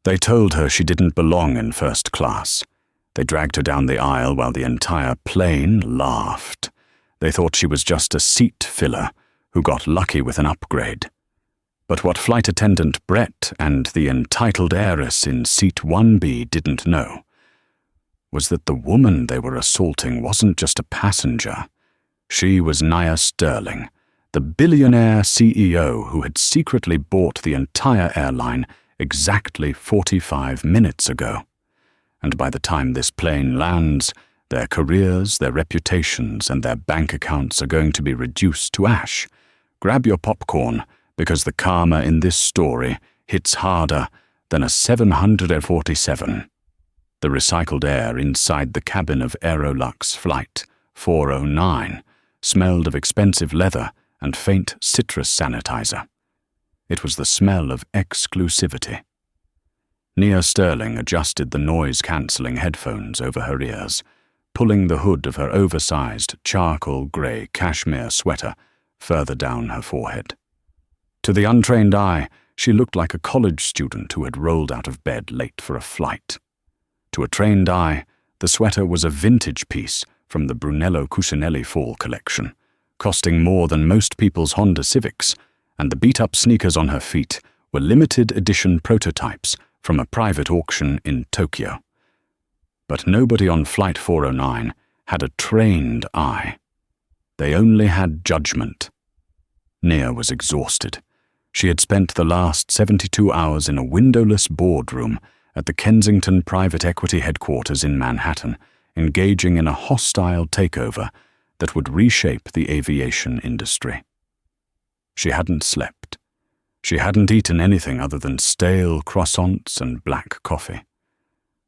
They told her she didn't belong in first class. They dragged her down the aisle while the entire plane laughed. They thought she was just a seat filler who got lucky with an upgrade. But what flight attendant Brett and the entitled heiress in seat 1B didn't know was that the woman they were assaulting wasn't just a passenger. She was Nia Sterling, the billionaire CEO who had secretly bought the entire airline exactly 45 minutes ago. And by the time this plane lands, their careers, their reputations, and their bank accounts are going to be reduced to ash. Grab your popcorn, because the karma in this story hits harder than a 747. The recycled air inside the cabin of Aerolux Flight 409 smelled of expensive leather and faint citrus sanitizer. It was the smell of exclusivity. Nia Sterling adjusted the noise-cancelling headphones over her ears, pulling the hood of her oversized charcoal-grey cashmere sweater further down her forehead. To the untrained eye, she looked like a college student who had rolled out of bed late for a flight. To a trained eye, the sweater was a vintage piece from the Brunello Cucinelli fall collection, costing more than most people's Honda Civics, and the beat-up sneakers on her feet were limited edition prototypes from a private auction in Tokyo. But nobody on Flight 409 had a trained eye. They only had judgment. Nia was exhausted. She had spent the last 72 hours in a windowless boardroom at the Kensington Private Equity headquarters in Manhattan, engaging in a hostile takeover that would reshape the aviation industry. She hadn't slept. She hadn't eaten anything other than stale croissants and black coffee.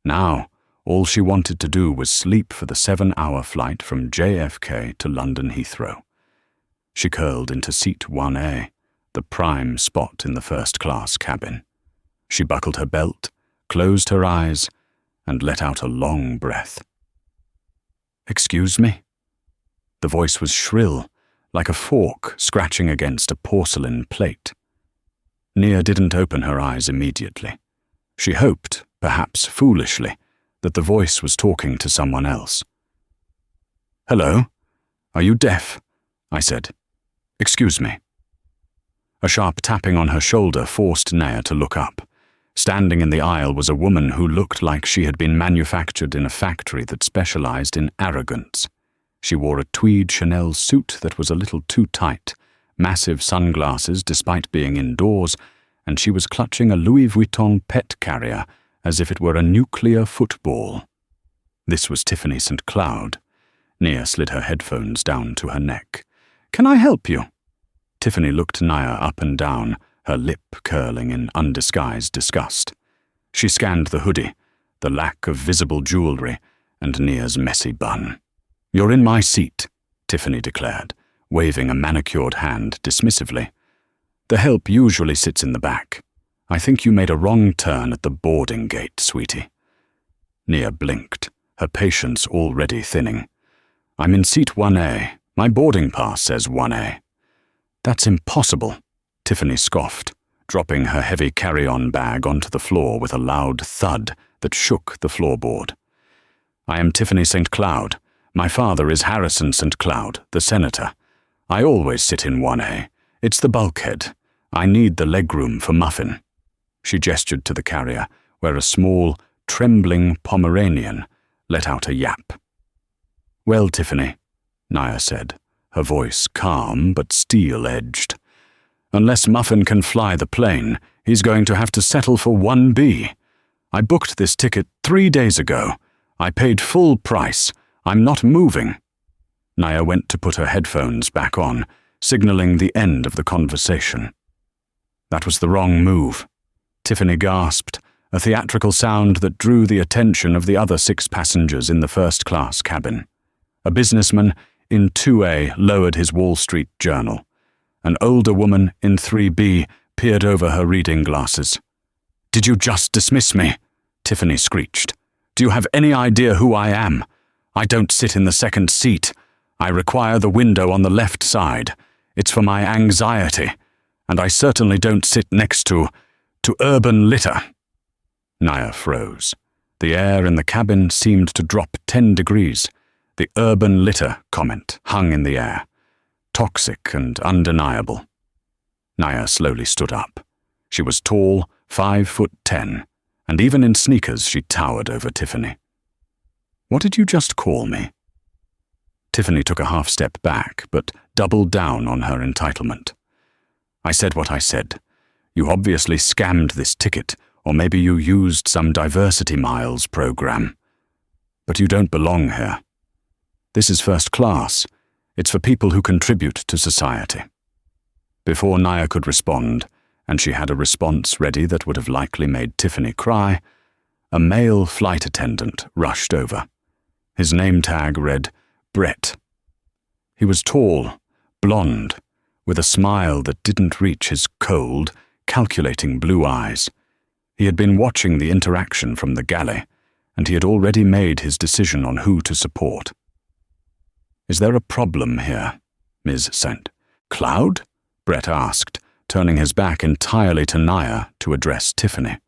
Now, all she wanted to do was sleep for the 7-hour flight from JFK to London Heathrow. She curled into seat 1A, the prime spot in the first-class cabin. She buckled her belt, closed her eyes, and let out a long breath. "Excuse me?" The voice was shrill, like a fork scratching against a porcelain plate. Nia didn't open her eyes immediately. She hoped, perhaps foolishly, that the voice was talking to someone else. "Hello? Are you deaf?" I said. "Excuse me." A sharp tapping on her shoulder forced Nia to look up. Standing in the aisle was a woman who looked like she had been manufactured in a factory that specialized in arrogance. She wore a tweed Chanel suit that was a little too tight, massive sunglasses despite being indoors, and she was clutching a Louis Vuitton pet carrier as if it were a nuclear football. This was Tiffany St. Cloud. Nia slid her headphones down to her neck. "Can I help you?" Tiffany looked Nia up and down, her lip curling in undisguised disgust. She scanned the hoodie, the lack of visible jewelry, and Nia's messy bun. "You're in my seat," Tiffany declared, waving a manicured hand dismissively. "The help usually sits in the back. I think you made a wrong turn at the boarding gate, sweetie." Nia blinked, her patience already thinning. "I'm in seat 1A. My boarding pass says 1A. "That's impossible," Tiffany scoffed, dropping her heavy carry-on bag onto the floor with a loud thud that shook the floorboard. "I am Tiffany St. Cloud. My father is Harrison St. Cloud, the senator. I always sit in 1A. It's the bulkhead. I need the legroom for Muffin." She gestured to the carrier, where a small, trembling Pomeranian let out a yap. "Well, Tiffany," Nia said, her voice calm but steel-edged. "Unless Muffin can fly the plane, he's going to have to settle for 1B. I booked this ticket 3 days ago. I paid full price. I'm not moving." Nia went to put her headphones back on, signaling the end of the conversation. "That was the wrong move," Tiffany gasped, a theatrical sound that drew the attention of the other 6 passengers in the first-class cabin. A businessman in 2A lowered his Wall Street Journal. An older woman in 3B peered over her reading glasses. "Did you just dismiss me?" Tiffany screeched. "Do you have any idea who I am? I don't sit in the second seat. I require the window on the left side. It's for my anxiety. And I certainly don't sit next to urban litter." Naya froze. The air in the cabin seemed to drop 10 degrees. The urban litter comment hung in the air. Toxic and undeniable. Naya slowly stood up. She was tall, 5'10", and even in sneakers she towered over Tiffany. "What did you just call me?" Tiffany took a half step back, but doubled down on her entitlement. "I said what I said. You obviously scammed this ticket, or maybe you used some diversity miles program. But you don't belong here. This is first class. It's for people who contribute to society." Before Naya could respond, and she had a response ready that would have likely made Tiffany cry, a male flight attendant rushed over. His name tag read Brett. He was tall, blonde, with a smile that didn't reach his cold, calculating blue eyes. He had been watching the interaction from the galley, and he had already made his decision on who to support. "Is there a problem here, Ms. St. Cloud?" Brett asked, turning his back entirely to Naya to address Tiffany.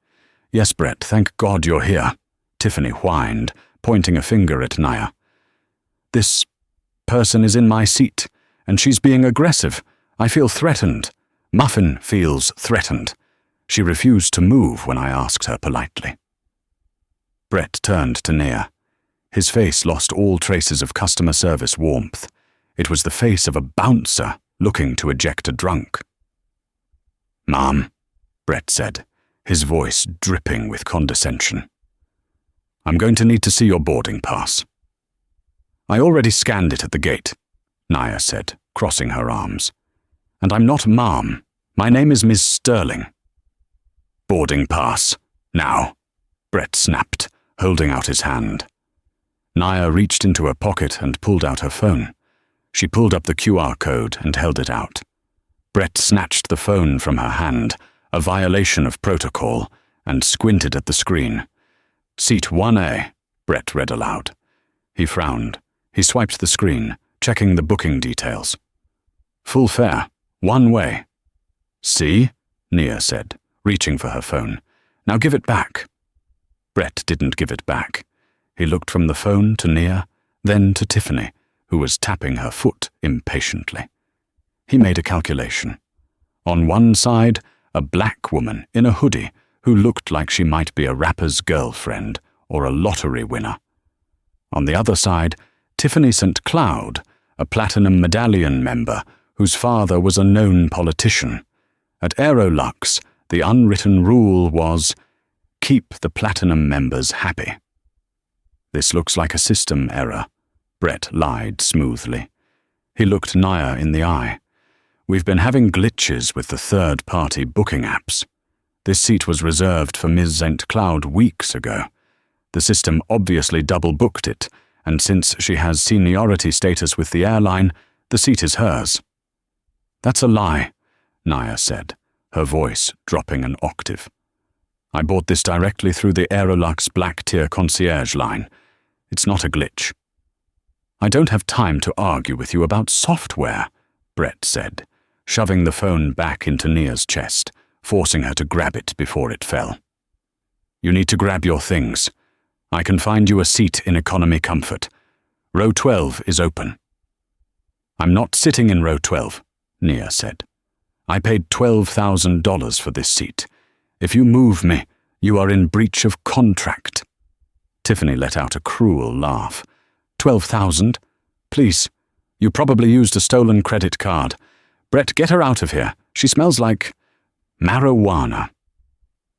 "Yes, Brett, thank God you're here," Tiffany whined, pointing a finger at Naya. "This person is in my seat, and she's being aggressive. I feel threatened. Muffin feels threatened. She refused to move when I asked her politely." Brett turned to Naya. His face lost all traces of customer service warmth. It was the face of a bouncer looking to eject a drunk. "Ma'am," Brett said, his voice dripping with condescension. "I'm going to need to see your boarding pass." "I already scanned it at the gate," Naya said, crossing her arms. "And I'm not ma'am. My name is Ms. Sterling." "Boarding pass. Now," Brett snapped, holding out his hand. Naya reached into her pocket and pulled out her phone. She pulled up the QR code and held it out. Brett snatched the phone from her hand, a violation of protocol, and squinted at the screen. "Seat 1A, Brett read aloud. He frowned. He swiped the screen, checking the booking details. "Full fare, one way." "See?" Naya said, reaching for her phone. "Now give it back." Brett didn't give it back. He looked from the phone to Naya, then to Tiffany, who was tapping her foot impatiently. He made a calculation. On one side, a black woman in a hoodie who looked like she might be a rapper's girlfriend or a lottery winner. On the other side, Tiffany St. Cloud, a Platinum Medallion member whose father was a known politician. At Aerolux, the unwritten rule was, keep the Platinum members happy. "This looks like a system error," Brett lied smoothly. He looked Naya in the eye. "We've been having glitches with the third-party booking apps. This seat was reserved for Ms. St. Cloud weeks ago. The system obviously double-booked it, and since she has seniority status with the airline, the seat is hers." "That's a lie," Naya said, her voice dropping an octave. "I bought this directly through the Aerolux Black-Tier concierge line. It's not a glitch." "I don't have time to argue with you about software," Brett said, shoving the phone back into Nia's chest, forcing her to grab it before it fell. "You need to grab your things. I can find you a seat in economy comfort. Row 12 is open." "I'm not sitting in row 12, Nia said. "I paid $12,000 for this seat. If you move me, you are in breach of contract." Tiffany let out a cruel laugh. $12,000? Please, you probably used a stolen credit card. Brett, get her out of here. She smells like marijuana.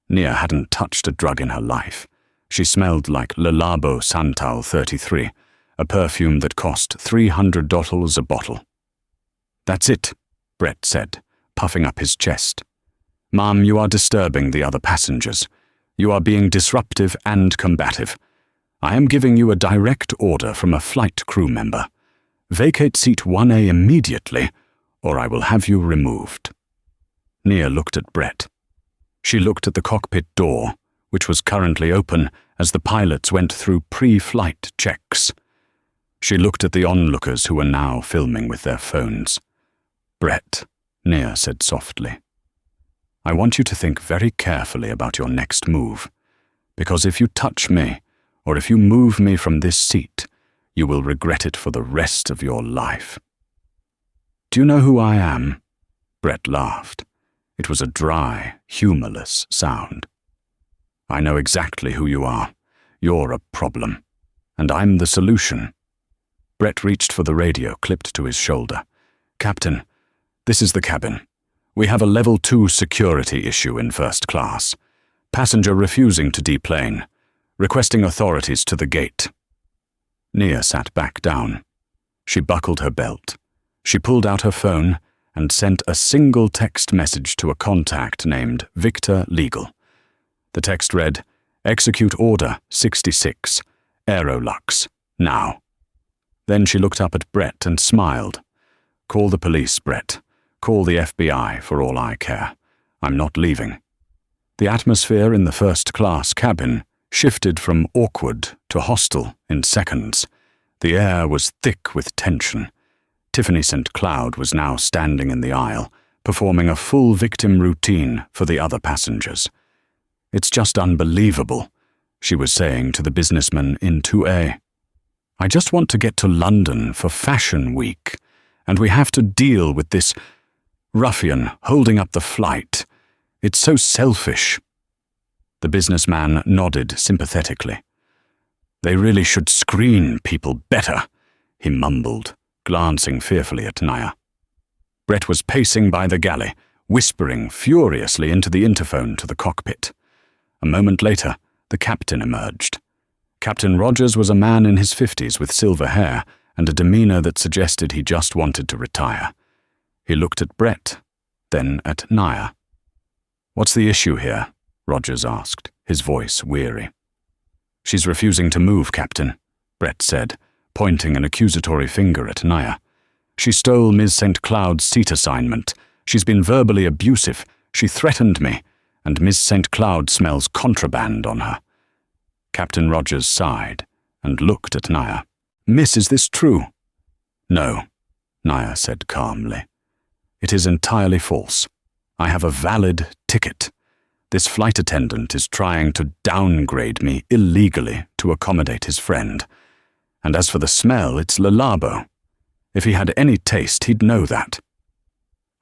Nia hadn't touched a drug in her life. She smelled like Le Labo Santal 33, a perfume that cost $300 a bottle. "That's it," Brett said, puffing up his chest. "Ma'am, you are disturbing the other passengers. You are being disruptive and combative. I am giving you a direct order from a flight crew member. Vacate seat 1A immediately, or I will have you removed." Nia looked at Brett. She looked at the cockpit door, which was currently open as the pilots went through pre-flight checks. She looked at the onlookers who were now filming with their phones. "Brett," Nia said softly, "I want you to think very carefully about your next move. because if you touch me, or if you move me from this seat, you will regret it for the rest of your life." "Do you know who I am?" Brett laughed. It was a dry, humorless sound. "I know exactly who you are. You're a problem. And I'm the solution." Brett reached for the radio clipped to his shoulder. "Captain, this is the cabin. We have a level 2 security issue in first class. Passenger refusing to deplane. Requesting authorities to the gate." Nia sat back down. She buckled her belt. She pulled out her phone and sent a single text message to a contact named Victor Legal. The text read, "Execute Order 66, Aerolux, now." Then she looked up at Brett and smiled. "Call the police, Brett. Call the FBI for all I care. I'm not leaving." The atmosphere in the first-class cabin shifted from awkward to hostile in seconds. The air was thick with tension. Tiffany St. Cloud was now standing in the aisle, performing a full victim routine for the other passengers. "It's just unbelievable," she was saying to the businessman in 2A. "I just want to get to London for Fashion Week, and we have to deal with this ruffian holding up the flight. It's so selfish." The businessman nodded sympathetically. "They really should screen people better," he mumbled, glancing fearfully at Nia. Brett was pacing by the galley, whispering furiously into the interphone to the cockpit. A moment later, the captain emerged. Captain Rogers was a man in his 50s with silver hair and a demeanor that suggested he just wanted to retire. He looked at Brett, then at Nia. "What's the issue here?" Rogers asked, his voice weary. "She's refusing to move, Captain," Brett said, pointing an accusatory finger at Nia. "She stole Ms. St. Cloud's seat assignment. She's been verbally abusive. She threatened me, and Ms. St. Cloud smells contraband on her." Captain Rogers sighed and looked at Nia. "Miss, is this true?" "No," Nia said calmly. "It is entirely false. I have a valid ticket. This flight attendant is trying to downgrade me illegally to accommodate his friend. And as for the smell, it's Le Labo. If he had any taste, he'd know that."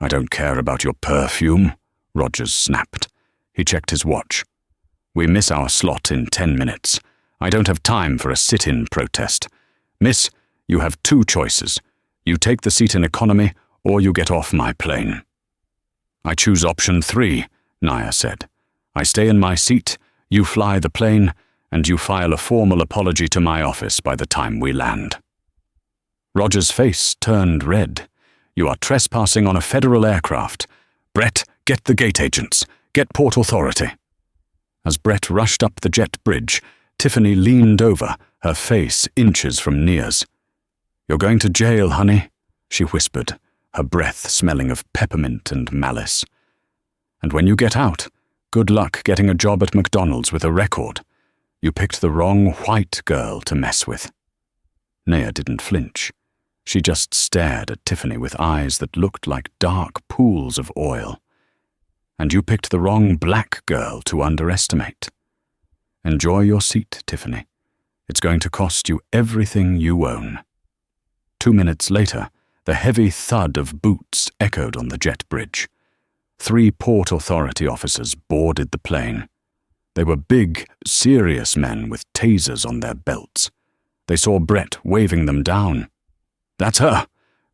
"I don't care about your perfume," Rogers snapped. He checked his watch. "We miss our slot in 10 minutes. I don't have time for a sit-in protest. Miss, you have 2 choices. You take the seat in economy, or you get off my plane." "I choose option 3, Nia said. "I stay in my seat, you fly the plane, and you file a formal apology to my office by the time we land." Roger's face turned red. "You are trespassing on a federal aircraft. Brett, get the gate agents. Get Port Authority." As Brett rushed up the jet bridge, Tiffany leaned over, her face inches from Nia's. "You're going to jail, honey," she whispered, her breath smelling of peppermint and malice. "And when you get out, good luck getting a job at McDonald's with a record. You picked the wrong white girl to mess with." Nia didn't flinch. She just stared at Tiffany with eyes that looked like dark pools of oil. "And you picked the wrong black girl to underestimate. Enjoy your seat, Tiffany. It's going to cost you everything you own." 2 minutes later, the heavy thud of boots echoed on the jet bridge. 3 Port Authority officers boarded the plane. They were big, serious men with tasers on their belts. They saw Brett waving them down. "That's her,"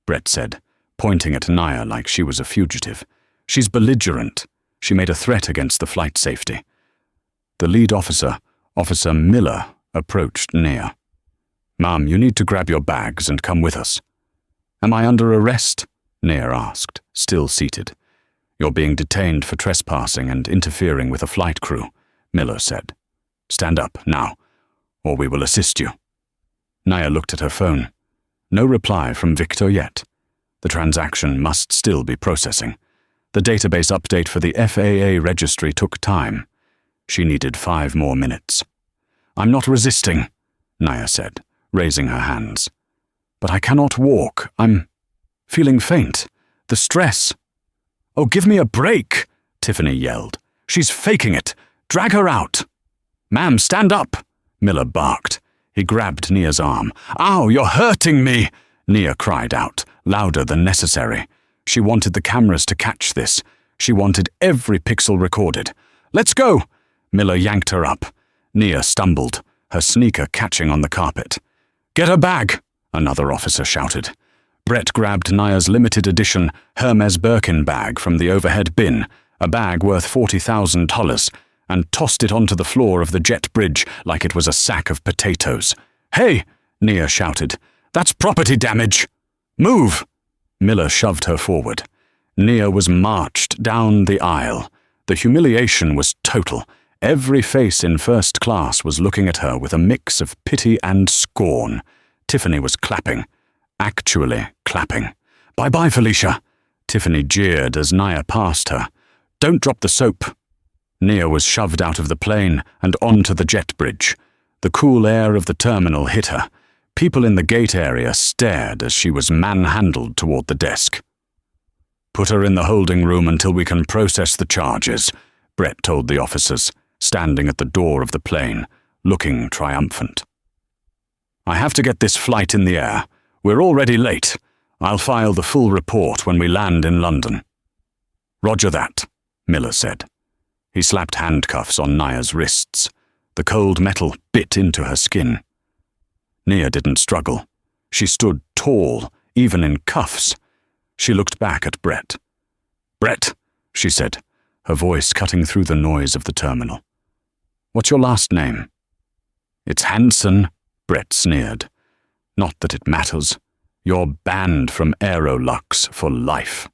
Brett said, pointing at Nia like she was a fugitive. "She's belligerent. She made a threat against the flight safety." The lead officer, Officer Miller, approached Nia. "Ma'am, you need to grab your bags and come with us." "Am I under arrest?" Nia asked, still seated. "You're being detained for trespassing and interfering with a flight crew," Miller said. "Stand up, now, or we will assist you." Nia looked at her phone. No reply from Victor yet. The transaction must still be processing. The database update for the FAA registry took time. She needed 5 more minutes. "I'm not resisting," Nia said, raising her hands. "But I cannot walk. I'm feeling faint. The stress." "Oh, give me a break," Tiffany yelled. "She's faking it. Drag her out." "Ma'am, stand up!" Miller barked. He grabbed Nia's arm. "Ow, you're hurting me!" Nia cried out, louder than necessary. She wanted the cameras to catch this. She wanted every pixel recorded. "Let's go!" Miller yanked her up. Nia stumbled, her sneaker catching on the carpet. "Get her bag!" another officer shouted. Brett grabbed Nia's limited edition Hermes Birkin bag from the overhead bin, a bag worth $40,000, and tossed it onto the floor of the jet bridge like it was a sack of potatoes. "Hey!" Nia shouted. "That's property damage! Move!" Miller shoved her forward. Nia was marched down the aisle. The humiliation was total. Every face in first class was looking at her with a mix of pity and scorn. Tiffany was clapping. Actually clapping. "Bye-bye, Felicia." Tiffany jeered as Nia passed her. "Don't drop the soap." Nia was shoved out of the plane and onto the jet bridge. The cool air of the terminal hit her. People in the gate area stared as she was manhandled toward the desk. "Put her in the holding room until we can process the charges," Brett told the officers, standing at the door of the plane, looking triumphant. "I have to get this flight in the air. We're already late. I'll file the full report when we land in London." "Roger that," Miller said. He slapped handcuffs on Nia's wrists. The cold metal bit into her skin. Nia didn't struggle. She stood tall, even in cuffs. She looked back at Brett. "Brett," she said, her voice cutting through the noise of the terminal. "What's your last name?" "It's Hansen," Brett sneered. "Not that it matters. You're banned from Aerolux for life."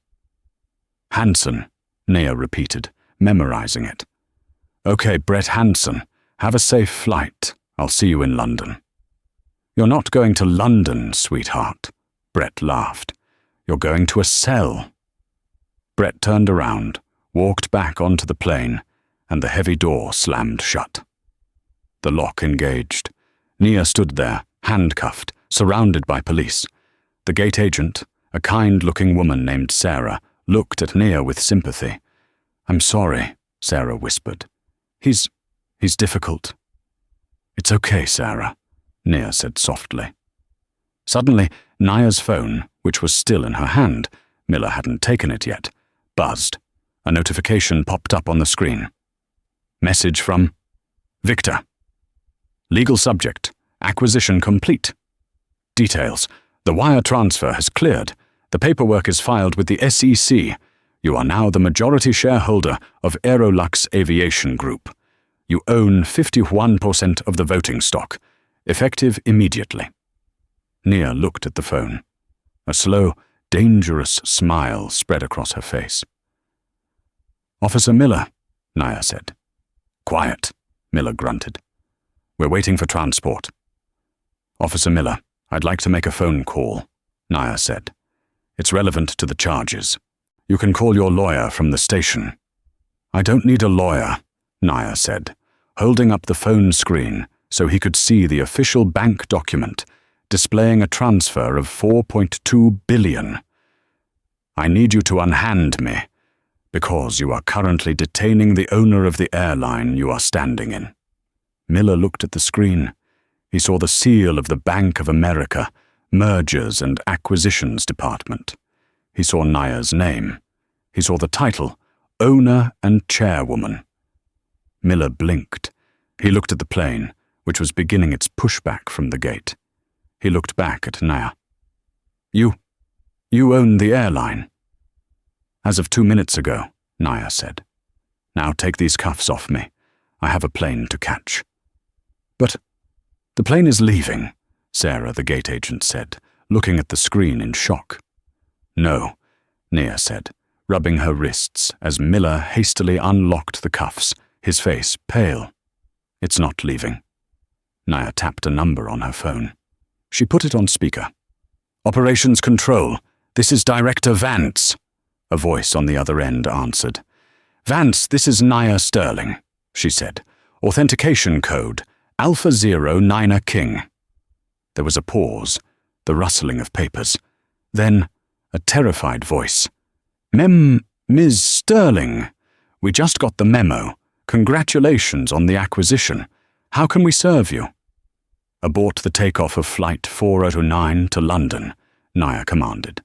"Hansen," Nia repeated, memorizing it. "Okay, Brett Hansen. Have a safe flight. I'll see you in London." "You're not going to London, sweetheart," Brett laughed. "You're going to a cell." Brett turned around, walked back onto the plane, and the heavy door slammed shut. The lock engaged. Nia stood there, handcuffed, surrounded by police. The gate agent, a kind-looking woman named Sarah, looked at Nia with sympathy. "I'm sorry," Sarah whispered. He's difficult." "It's okay, Sarah," Nia said softly. Suddenly, Nia's phone, which was still in her hand, Miller hadn't taken it yet, buzzed. A notification popped up on the screen. Message from Victor. Legal subject. Acquisition complete. Details. The wire transfer has cleared. The paperwork is filed with the SEC. You are now the majority shareholder of Aerolux Aviation Group. You own 51% of the voting stock, effective immediately. Nia looked at the phone. A slow, dangerous smile spread across her face. "Officer Miller," Nia said. "Quiet," Miller grunted. "We're waiting for transport." "Officer Miller, I'd like to make a phone call," Nia said. "It's relevant to the charges. You can call your lawyer from the station." "I don't need a lawyer," Nia said, holding up the phone screen so he could see the official bank document displaying a transfer of $4.2 billion. "I need you to unhand me, because you are currently detaining the owner of the airline you are standing in." Miller looked at the screen. He saw the seal of the Bank of America, Mergers and Acquisitions Department. He saw Nia's name. He saw the title, Owner and Chairwoman. Miller blinked. He looked at the plane, which was beginning its pushback from the gate. He looked back at Nia. You own the airline." "As of 2 minutes ago," Nia said. "Now take these cuffs off me. I have a plane to catch." "But the plane is leaving," Sarah, the gate agent, said, looking at the screen in shock. "No," Nia said, rubbing her wrists as Miller hastily unlocked the cuffs, his face pale. "It's not leaving." Nia tapped a number on her phone. She put it on speaker. "Operations Control, this is Director Vance," a voice on the other end answered. "Vance, this is Nia Sterling," she said. "Authentication code, Alpha Zero Niner King." There was a pause, the rustling of papers. Then, a terrified voice. "Ms. Sterling, we just got the memo. Congratulations on the acquisition. How can we serve you? Abort the takeoff of Flight 409 to London, Naya commanded.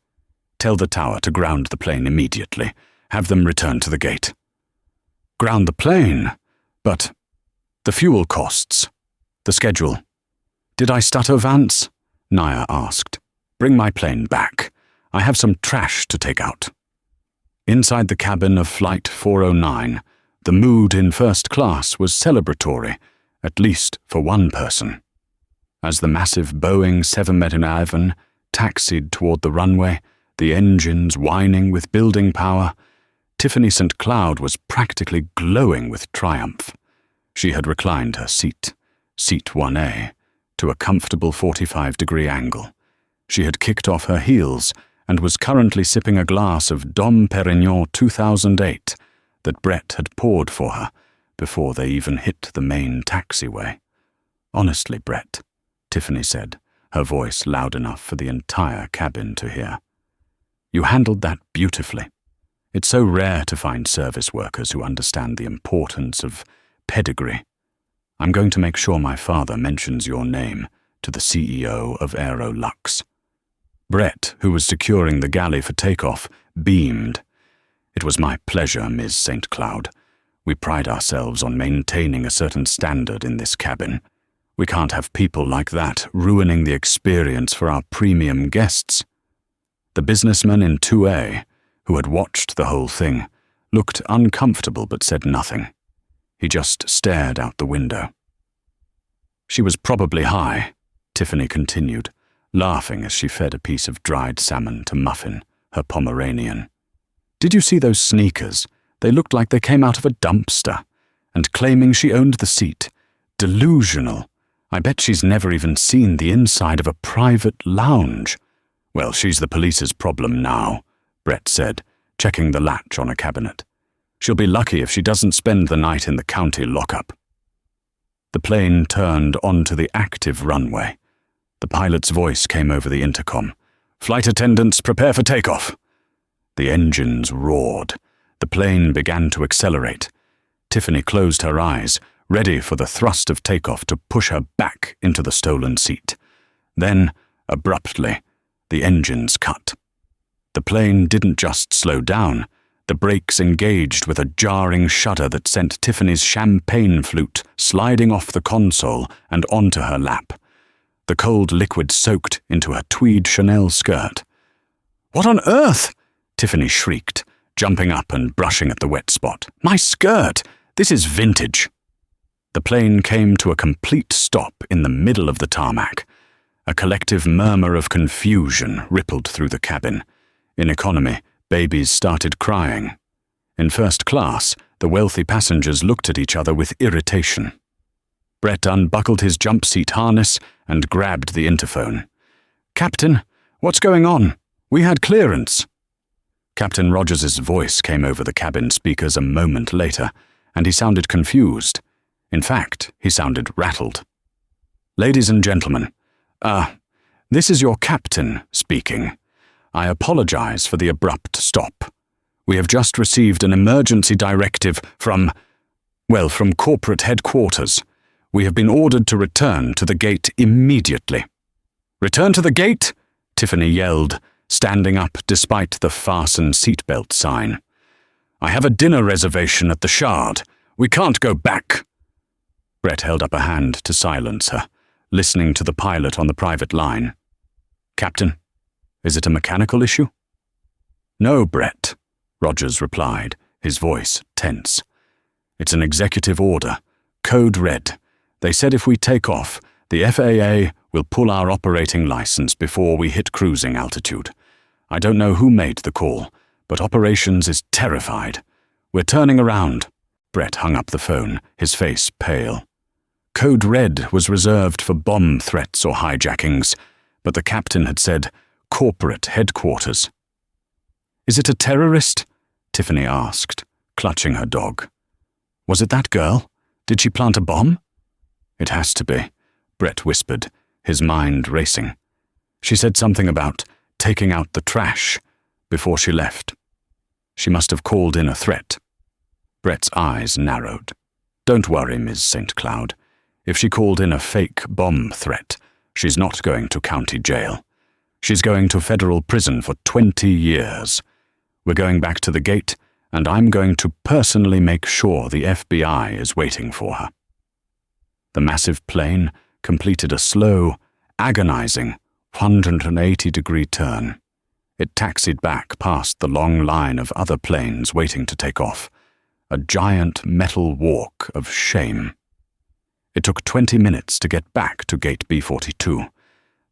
Tell the tower to ground the plane immediately. Have them return to the gate. Ground the plane? But the fuel costs. The schedule. Did I stutter, Vance? Naya asked. Bring my plane back. I have some trash to take out. Inside the cabin of Flight 409, the mood in first class was celebratory, at least for one person. As the massive Boeing 787 taxied toward the runway, the engines whining with building power, Tiffany St. Cloud was practically glowing with triumph. She had reclined her seat 1A, to a comfortable 45-degree angle. She had kicked off her heels and was currently sipping a glass of Dom Perignon 2008 that Brett had poured for her before they even hit the main taxiway. Honestly, Brett, Tiffany said, her voice loud enough for the entire cabin to hear. You handled that beautifully. It's so rare to find service workers who understand the importance of pedigree. I'm going to make sure my father mentions your name to the CEO of Aerolux. Brett, who was securing the galley for takeoff, beamed. It was my pleasure, Ms. St. Cloud. We pride ourselves on maintaining a certain standard in this cabin. We can't have people like that ruining the experience for our premium guests. The businessman in 2A, who had watched the whole thing, looked uncomfortable but said nothing. He just stared out the window. She was probably high, Tiffany continued, laughing as she fed a piece of dried salmon to Muffin, her Pomeranian. Did you see those sneakers? They looked like they came out of a dumpster. And claiming she owned the seat. Delusional. I bet she's never even seen the inside of a private lounge. Well, she's the police's problem now, Brett said, checking the latch on a cabinet. She'll be lucky if she doesn't spend the night in the county lockup. The plane turned onto the active runway. The pilot's voice came over the intercom. Flight attendants, prepare for takeoff. The engines roared. The plane began to accelerate. Tiffany closed her eyes, ready for the thrust of takeoff to push her back into the stolen seat. Then, abruptly, the engines cut. The plane didn't just slow down. The brakes engaged with a jarring shudder that sent Tiffany's champagne flute sliding off the console and onto her lap. The cold liquid soaked into her tweed Chanel skirt. What on earth? Tiffany shrieked, jumping up and brushing at the wet spot. My skirt! This is vintage. The plane came to a complete stop in the middle of the tarmac. A collective murmur of confusion rippled through the cabin. In economy, babies started crying. In first class, the wealthy passengers looked at each other with irritation. Brett unbuckled his jump seat harness and grabbed the interphone. Captain, what's going on? We had clearance. Captain Rogers's voice came over the cabin speakers a moment later, and he sounded confused. In fact, he sounded rattled. Ladies and gentlemen, this is your captain speaking. I apologize for the abrupt stop. We have just received an emergency directive from corporate headquarters. We have been ordered to return to the gate immediately. Return to the gate? Tiffany yelled, standing up despite the fasten seatbelt sign. I have a dinner reservation at the Shard. We can't go back. Brett held up a hand to silence her, listening to the pilot on the private line. Captain, is it a mechanical issue? No, Brett, Rogers replied, his voice tense. It's an executive order, code red. They said if we take off, the FAA will pull our operating license before we hit cruising altitude. I don't know who made the call, but operations is terrified. We're turning around. Brett hung up the phone, his face pale. Code red was reserved for bomb threats or hijackings, but the captain had said corporate headquarters. Is it a terrorist? Tiffany asked, clutching her dog. Was it that girl? Did she plant a bomb? It has to be, Brett whispered, his mind racing. She said something about taking out the trash before she left. She must have called in a threat. Brett's eyes narrowed. Don't worry, Ms. St. Cloud. If she called in a fake bomb threat, she's not going to county jail. She's going to federal prison for 20 years. We're going back to the gate, and I'm going to personally make sure the FBI is waiting for her." The massive plane completed a slow, agonizing 180-degree turn. It taxied back past the long line of other planes waiting to take off, a giant metal walk of shame. It took 20 minutes to get back to gate B42.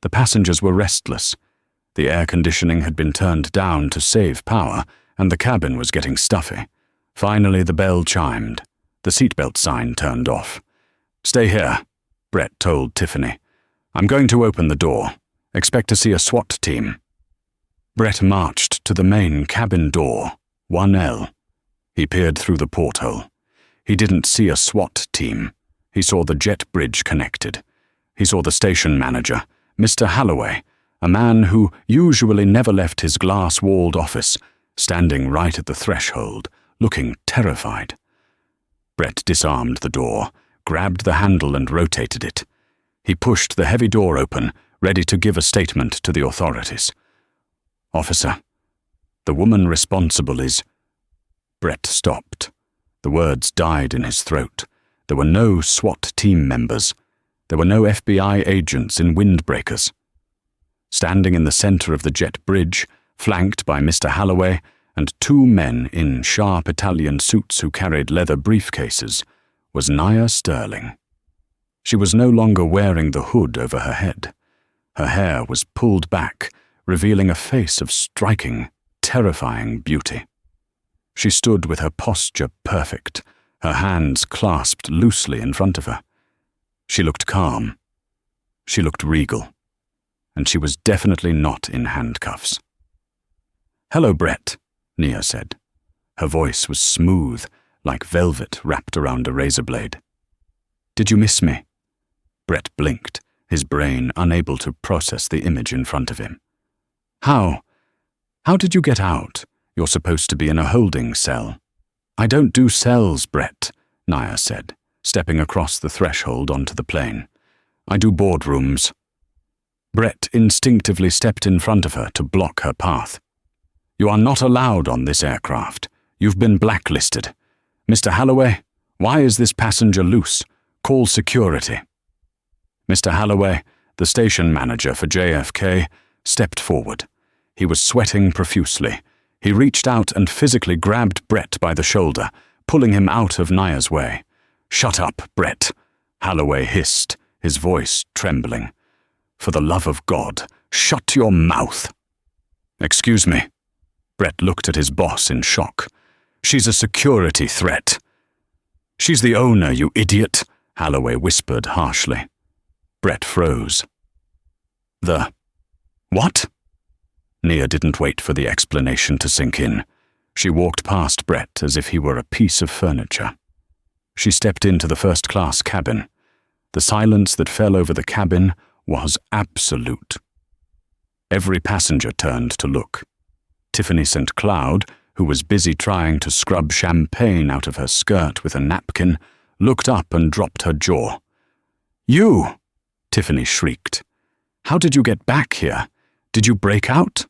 The passengers were restless. The air conditioning had been turned down to save power, and the cabin was getting stuffy. Finally, the bell chimed. The seatbelt sign turned off. "Stay here," Brett told Tiffany. "I'm going to open the door. Expect to see a SWAT team." Brett marched to the main cabin door, 1L. He peered through the porthole. He didn't see a SWAT team. He saw the jet bridge connected. He saw the station manager, Mr. Holloway, a man who usually never left his glass-walled office, standing right at the threshold, looking terrified. Brett disarmed the door, grabbed the handle and rotated it. He pushed the heavy door open, ready to give a statement to the authorities. "Officer, the woman responsible is—" Brett stopped. The words died in his throat. There were no SWAT team members. There were no FBI agents in windbreakers. Standing in the center of the jet bridge, flanked by Mr. Holloway and two men in sharp Italian suits who carried leather briefcases, was Nia Sterling. She was no longer wearing the hood over her head. Her hair was pulled back, revealing a face of striking, terrifying beauty. She stood with her posture perfect, her hands clasped loosely in front of her. She looked calm. She looked regal. And she was definitely not in handcuffs. "Hello, Brett," Nia said. Her voice was smooth, like velvet wrapped around a razor blade. "Did you miss me?" Brett blinked, his brain unable to process the image in front of him. How did you get out? You're supposed to be in a holding cell." "I don't do cells, Brett," Nia said, stepping across the threshold onto the plane. "I do boardrooms." Brett instinctively stepped in front of her to block her path. "You are not allowed on this aircraft. You've been blacklisted. Mr. Holloway, why is this passenger loose? Call security." Mr. Holloway, the station manager for JFK, stepped forward. He was sweating profusely. He reached out and physically grabbed Brett by the shoulder, pulling him out of Nia's way. "Shut up, Brett," Holloway hissed, his voice trembling. "For the love of God, shut your mouth." "Excuse me." Brett looked at his boss in shock. "She's a security threat." "She's the owner, you idiot," Holloway whispered harshly. Brett froze. What?" Nia didn't wait for the explanation to sink in. She walked past Brett as if he were a piece of furniture. She stepped into the first-class cabin. The silence that fell over the cabin was absolute. Every passenger turned to look. Tiffany St. Cloud, who was busy trying to scrub champagne out of her skirt with a napkin, looked up and dropped her jaw. "You!" Tiffany shrieked. "How did you get back here? Did you break out?"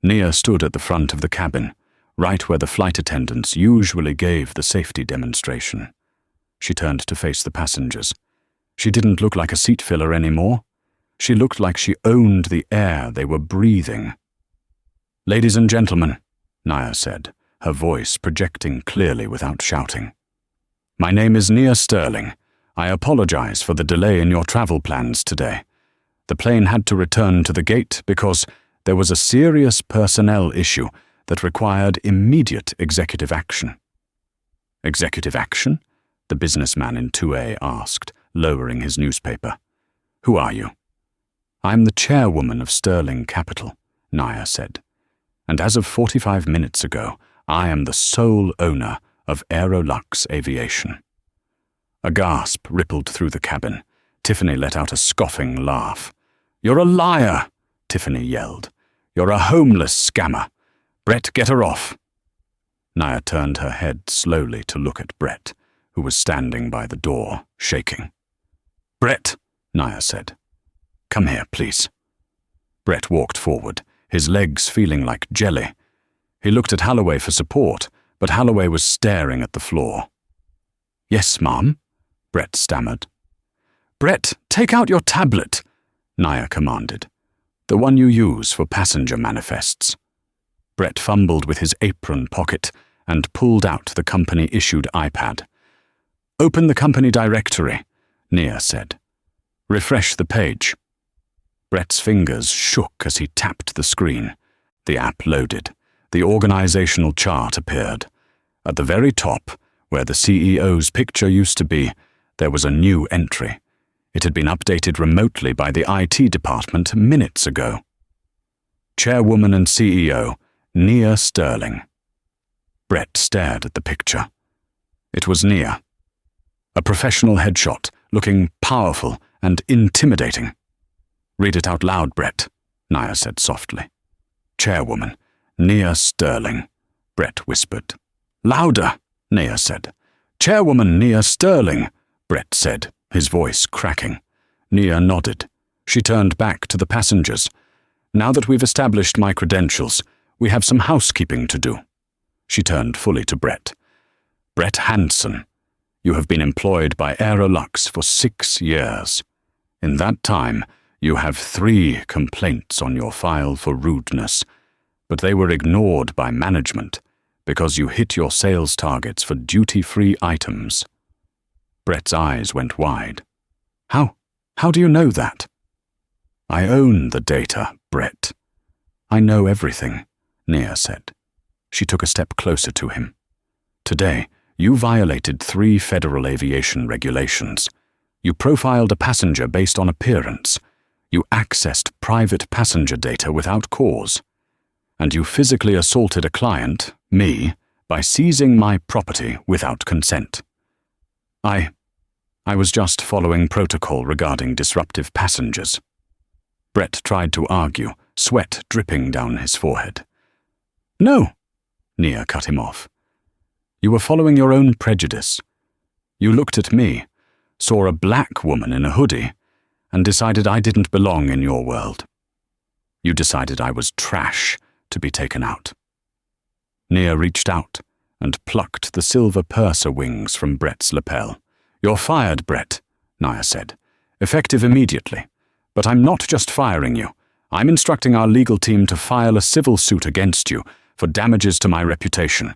Nia stood at the front of the cabin, right where the flight attendants usually gave the safety demonstration. She turned to face the passengers. She didn't look like a seat filler anymore. She looked like she owned the air they were breathing. "Ladies and gentlemen," Nia said, her voice projecting clearly without shouting. "My name is Nia Sterling. I apologize for the delay in your travel plans today. The plane had to return to the gate because there was a serious personnel issue that required immediate executive action." "Executive action?" the businessman in 2A asked, lowering his newspaper. "Who are you?" "I'm the chairwoman of Sterling Capital," Nia said. "And as of 45 minutes ago, I am the sole owner of Aerolux Aviation." A gasp rippled through the cabin. Tiffany let out a scoffing laugh. "You're a liar!" Tiffany yelled. "You're a homeless scammer. Brett, get her off." Nia turned her head slowly to look at Brett, who was standing by the door, shaking. Brett, Naya said. Come here, please. Brett walked forward, his legs feeling like jelly. He looked at Holloway for support, but Holloway was staring at the floor. Yes, Mom, Brett stammered. Brett, take out your tablet, Naya commanded. The one you use for passenger manifests. Brett fumbled with his apron pocket and pulled out the company-issued iPad. Open the company directory, Nia said. Refresh the page. Brett's fingers shook as he tapped the screen. The app loaded. The organizational chart appeared. At the very top, where the CEO's picture used to be, there was a new entry. It had been updated remotely by the IT department minutes ago. Chairwoman and CEO, Nia Sterling. Brett stared at the picture. It was Nia. A professional headshot, looking powerful and intimidating. Read it out loud, Brett, Nia said softly. Chairwoman, Nia Sterling, Brett whispered. Louder, Nia said. Chairwoman Nia Sterling, Brett said, his voice cracking. Nia nodded. She turned back to the passengers. Now that we've established my credentials, we have some housekeeping to do. She turned fully to Brett. Brett Hansen, you have been employed by Aerolux for 6 years. In that time, you have 3 complaints on your file for rudeness, but they were ignored by management because you hit your sales targets for duty-free items. Brett's eyes went wide. How do you know that? I own the data, Brett. I know everything, Nia said. She took a step closer to him. Today, you violated 3 federal aviation regulations. You profiled a passenger based on appearance. You accessed private passenger data without cause. And you physically assaulted a client, me, by seizing my property without consent. I was just following protocol regarding disruptive passengers. Brett tried to argue, sweat dripping down his forehead. No, Nia cut him off. You were following your own prejudice. You looked at me, saw a black woman in a hoodie, and decided I didn't belong in your world. You decided I was trash to be taken out. Nia reached out and plucked the silver purser wings from Brett's lapel. You're fired, Brett, Nia said. Effective immediately. But I'm not just firing you. I'm instructing our legal team to file a civil suit against you for damages to my reputation.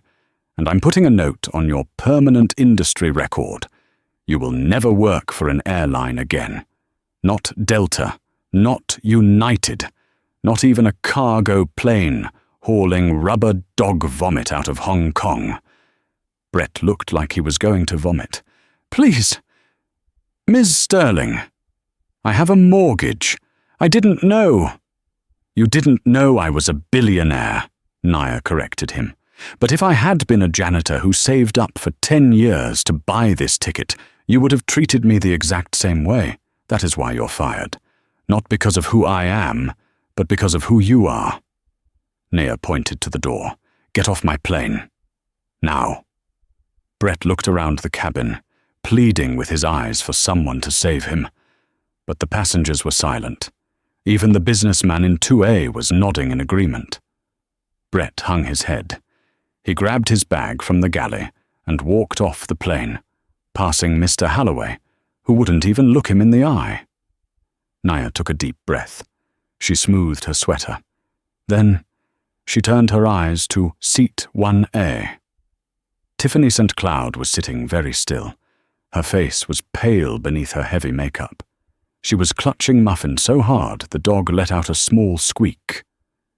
And I'm putting a note on your permanent industry record. You will never work for an airline again. Not Delta, not United, not even a cargo plane hauling rubber dog vomit out of Hong Kong. Brett looked like he was going to vomit. Please, Ms. Sterling, I have a mortgage. I didn't know. You didn't know I was a billionaire, Nia corrected him. But if I had been a janitor who saved up for 10 years to buy this ticket, you would have treated me the exact same way. That is why you're fired. Not because of who I am, but because of who you are. Nia pointed to the door. Get off my plane. Now. Brett looked around the cabin, pleading with his eyes for someone to save him. But the passengers were silent. Even the businessman in 2A was nodding in agreement. Brett hung his head. He grabbed his bag from the galley and walked off the plane, passing Mr. Holloway, who wouldn't even look him in the eye. Nia took a deep breath. She smoothed her sweater. Then she turned her eyes to seat 1A. Tiffany St. Cloud was sitting very still. Her face was pale beneath her heavy makeup. She was clutching Muffin so hard the dog let out a small squeak.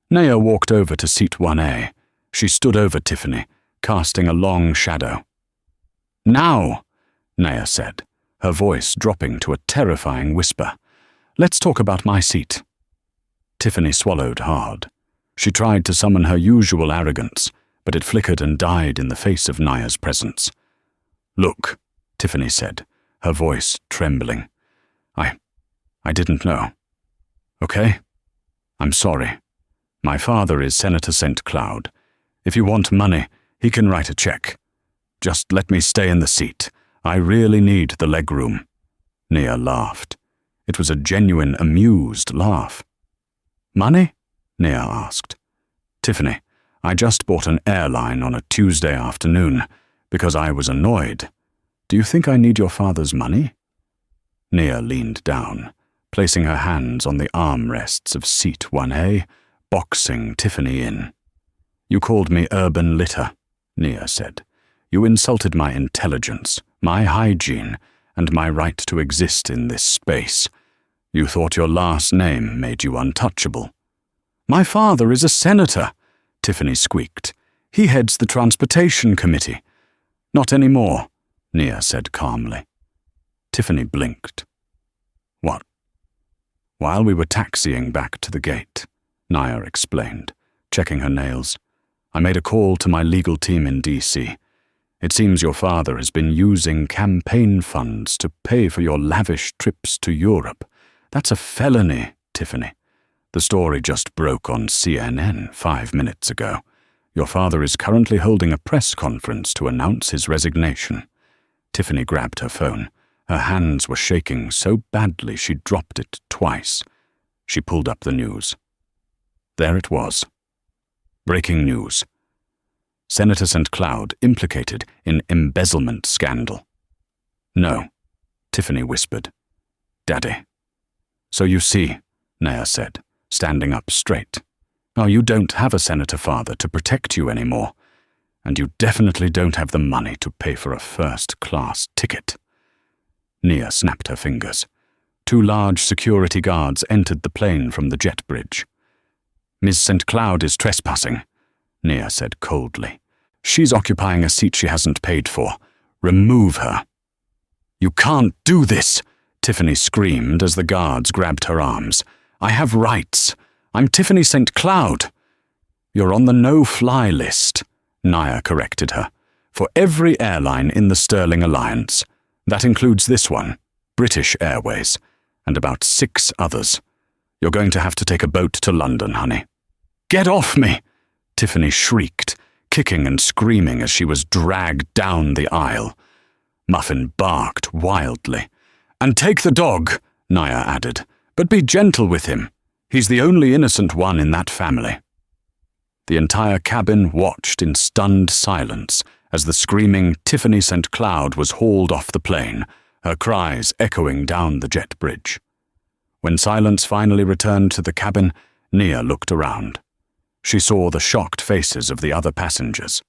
Nia walked over to seat 1A. She stood over Tiffany, casting a long shadow. Now, Nia said, her voice dropping to a terrifying whisper. Let's talk about my seat. Tiffany swallowed hard. She tried to summon her usual arrogance, but it flickered and died in the face of Nia's presence. Look, Tiffany said, her voice trembling. I didn't know. Okay? I'm sorry. My father is Senator St. Cloud. If you want money, he can write a check. Just let me stay in the seat. I really need the leg room. Nia laughed. It was a genuine, amused laugh. Money? Nia asked. Tiffany, I just bought an airline on a Tuesday afternoon because I was annoyed. Do you think I need your father's money? Nia leaned down, placing her hands on the armrests of seat 1A, boxing Tiffany in. You called me urban litter, Nia said. You insulted my intelligence, my hygiene, and my right to exist in this space. You thought your last name made you untouchable. My father is a senator, Tiffany squeaked. He heads the transportation committee. Not anymore, Nia said calmly. Tiffany blinked. What? While we were taxiing back to the gate, Nia explained, checking her nails, I made a call to my legal team in D.C. It seems your father has been using campaign funds to pay for your lavish trips to Europe. That's a felony, Tiffany. The story just broke on CNN 5 minutes ago. Your father is currently holding a press conference to announce his resignation. Tiffany grabbed her phone. Her hands were shaking so badly she dropped it twice. She pulled up the news. There it was. Breaking news. Senator St. Cloud implicated in embezzlement scandal. No, Tiffany whispered. Daddy. So you see, Nia said, standing up straight. Oh, you don't have a senator father to protect you anymore, and you definitely don't have the money to pay for a first-class ticket. Nia snapped her fingers. 2 large security guards entered the plane from the jet bridge. Ms. St. Cloud is trespassing, Nia said coldly. She's occupying a seat she hasn't paid for. Remove her. You can't do this, Tiffany screamed as the guards grabbed her arms. I have rights. I'm Tiffany St. Cloud. You're on the no-fly list, Nia corrected her, for every airline in the Sterling Alliance. That includes this one, British Airways, and about 6 others. You're going to have to take a boat to London, honey. Get off me! Tiffany shrieked, kicking and screaming as she was dragged down the aisle. Muffin barked wildly. And take the dog, Nia added, but be gentle with him. He's the only innocent one in that family. The entire cabin watched in stunned silence as the screaming Tiffany St. Cloud was hauled off the plane, her cries echoing down the jet bridge. When silence finally returned to the cabin, Nia looked around. She saw the shocked faces of the other passengers.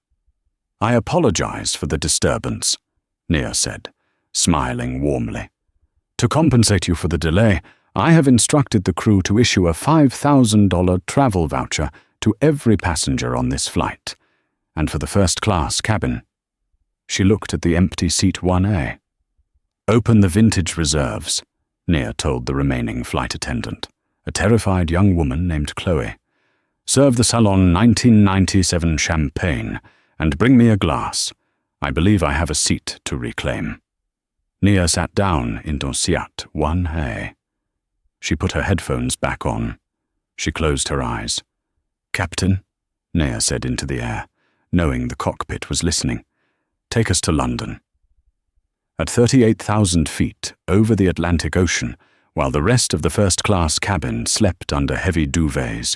I apologize for the disturbance, Nia said, smiling warmly. To compensate you for the delay, I have instructed the crew to issue a $5,000 travel voucher to every passenger on this flight, and for the first-class cabin. She looked at the empty seat 1A. Open the vintage reserves, Nia told the remaining flight attendant, a terrified young woman named Chloe. Serve the Salon 1997 champagne, and bring me a glass. I believe I have a seat to reclaim. Nia sat down in Seat 1A. She put her headphones back on. She closed her eyes. Captain, Nia said into the air, knowing the cockpit was listening, take us to London. At 38,000 feet over the Atlantic Ocean, while the rest of the first-class cabin slept under heavy duvets,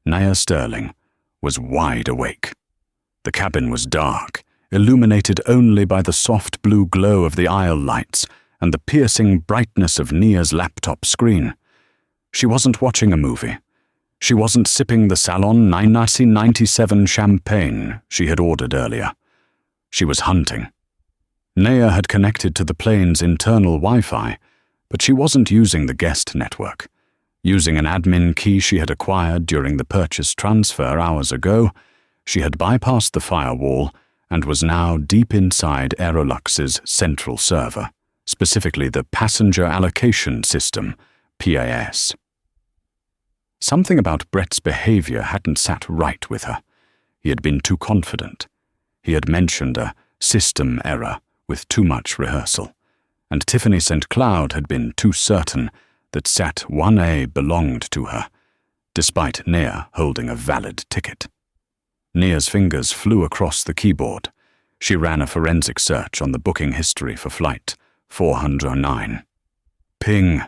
Nia Sterling was wide awake. The cabin was dark, illuminated only by the soft blue glow of the aisle lights and the piercing brightness of Nia's laptop screen. She wasn't watching a movie. She wasn't sipping the Salon 1997 champagne she had ordered earlier. She was hunting. Nia had connected to the plane's internal Wi-Fi, but she wasn't using the guest network. Using an admin key she had acquired during the purchase transfer hours ago, she had bypassed the firewall and was now deep inside Aerolux's central server, specifically the Passenger Allocation System, PAS. Something about Brett's behavior hadn't sat right with her. He had been too confident. He had mentioned a system error with too much rehearsal, and Tiffany St. Cloud had been too certain that Sat 1A belonged to her, despite Nia holding a valid ticket. Nia's fingers flew across the keyboard. She ran a forensic search on the booking history for flight 409. Ping.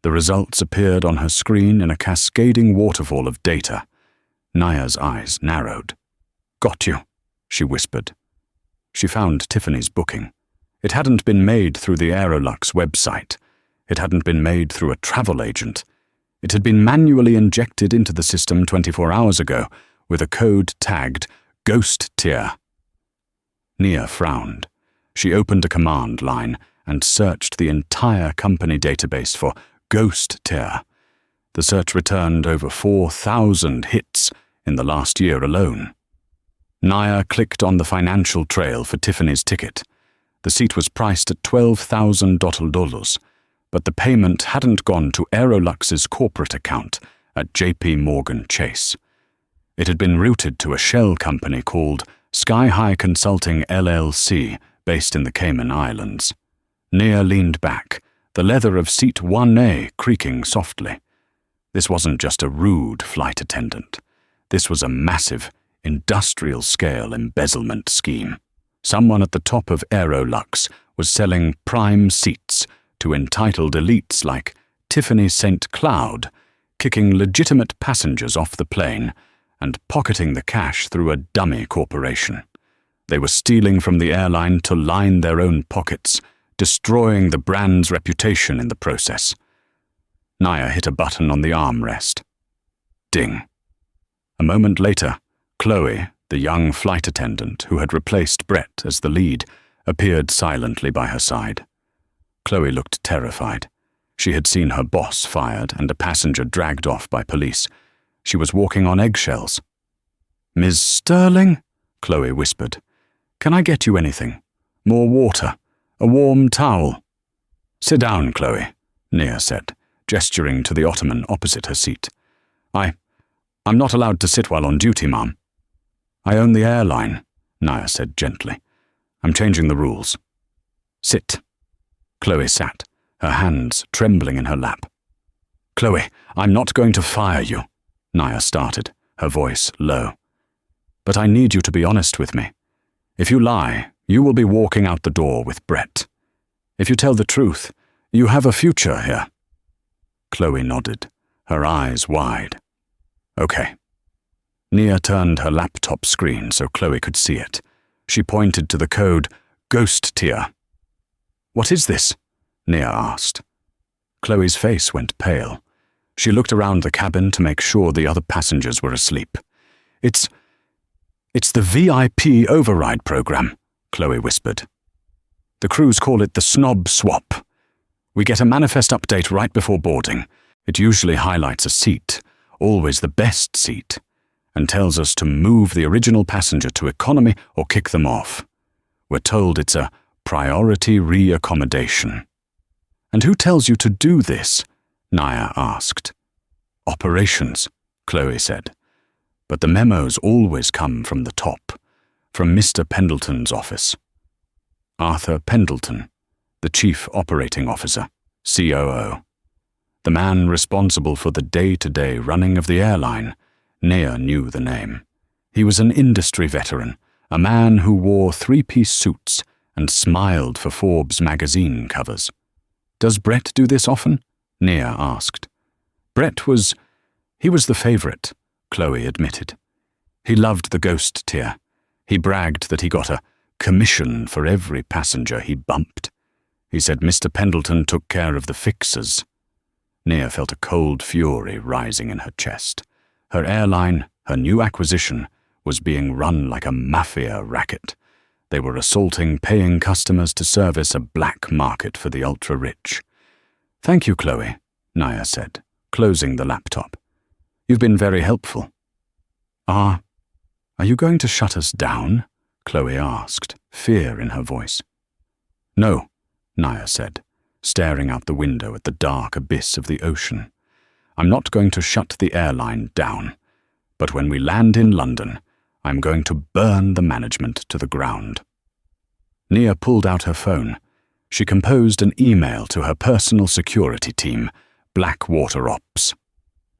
The results appeared on her screen in a cascading waterfall of data. Naya's eyes narrowed. "Got you," she whispered. She found Tiffany's booking. It hadn't been made through the Aerolux website. It hadn't been made through a travel agent. It had been manually injected into the system 24 hours ago with a code tagged Ghost Tier. Nia frowned. She opened a command line and searched the entire company database for Ghost Tier. The search returned over 4,000 hits in the last year alone. Naya clicked on the financial trail for Tiffany's ticket. The seat was priced at $12,000, but the payment hadn't gone to Aerolux's corporate account at JP Morgan Chase. It had been routed to a shell company called Sky High Consulting LLC, based in the Cayman Islands. Nia leaned back, the leather of seat 1A creaking softly. This wasn't just a rude flight attendant. This was a massive, industrial-scale embezzlement scheme. Someone at the top of Aerolux was selling prime seats to entitled elites like Tiffany St. Cloud, kicking legitimate passengers off the plane and pocketing the cash through a dummy corporation. They were stealing from the airline to line their own pockets, destroying the brand's reputation in the process. Naya hit a button on the armrest. Ding. A moment later, Chloe, the young flight attendant who had replaced Brett as the lead, appeared silently by her side. Chloe looked terrified. She had seen her boss fired and a passenger dragged off by police. She was walking on eggshells. "Ms. Sterling?" Chloe whispered. "Can I get you anything? More water? A warm towel?" "Sit down, Chloe," Nia said, gesturing to the ottoman opposite her seat. I'm not allowed to sit while on duty, Mom." "I own the airline," Nia said gently. "I'm changing the rules." "Sit." Chloe sat, her hands trembling in her lap. "Chloe, I'm not going to fire you," Nia started, her voice low. "But I need you to be honest with me. If you lie, you will be walking out the door with Brett. If you tell the truth, you have a future here." Chloe nodded, her eyes wide. "Okay." Nia turned her laptop screen so Chloe could see it. She pointed to the code Ghost Tier. "What is this?" Nia asked. Chloe's face went pale. She looked around the cabin to make sure the other passengers were asleep. It's the VIP override program," Chloe whispered. "The crews call it the snob swap. We get a manifest update right before boarding. It usually highlights a seat, always the best seat, and tells us to move the original passenger to economy or kick them off. We're told it's a priority reaccommodation." "And who tells you to do this?" Nia asked. "Operations," Chloe said. "But the memos always come from the top, from Mr. Pendleton's office." Arthur Pendleton, the Chief Operating Officer, COO. The man responsible for the day-to-day running of the airline. Nia knew the name. He was an industry veteran, a man who wore three-piece suits and smiled for Forbes magazine covers. "Does Brett do this often?" Nia asked. Brett was the favorite, Chloe admitted. He loved the Ghost Tier. He bragged that he got a commission for every passenger he bumped. He said Mr. Pendleton took care of the fixers. Nia felt a cold fury rising in her chest. Her airline, her new acquisition, was being run like a mafia racket. They were assaulting paying customers to service a black market for the ultra-rich. "Thank you, Chloe," Nia said, closing the laptop. "You've been very helpful." Are you going to shut us down?" Chloe asked, fear in her voice. "No," Nia said, staring out the window at the dark abyss of the ocean. "I'm not going to shut the airline down. But when we land in London, I'm going to burn the management to the ground." Nia pulled out her phone. She composed an email to her personal security team, Blackwater Ops.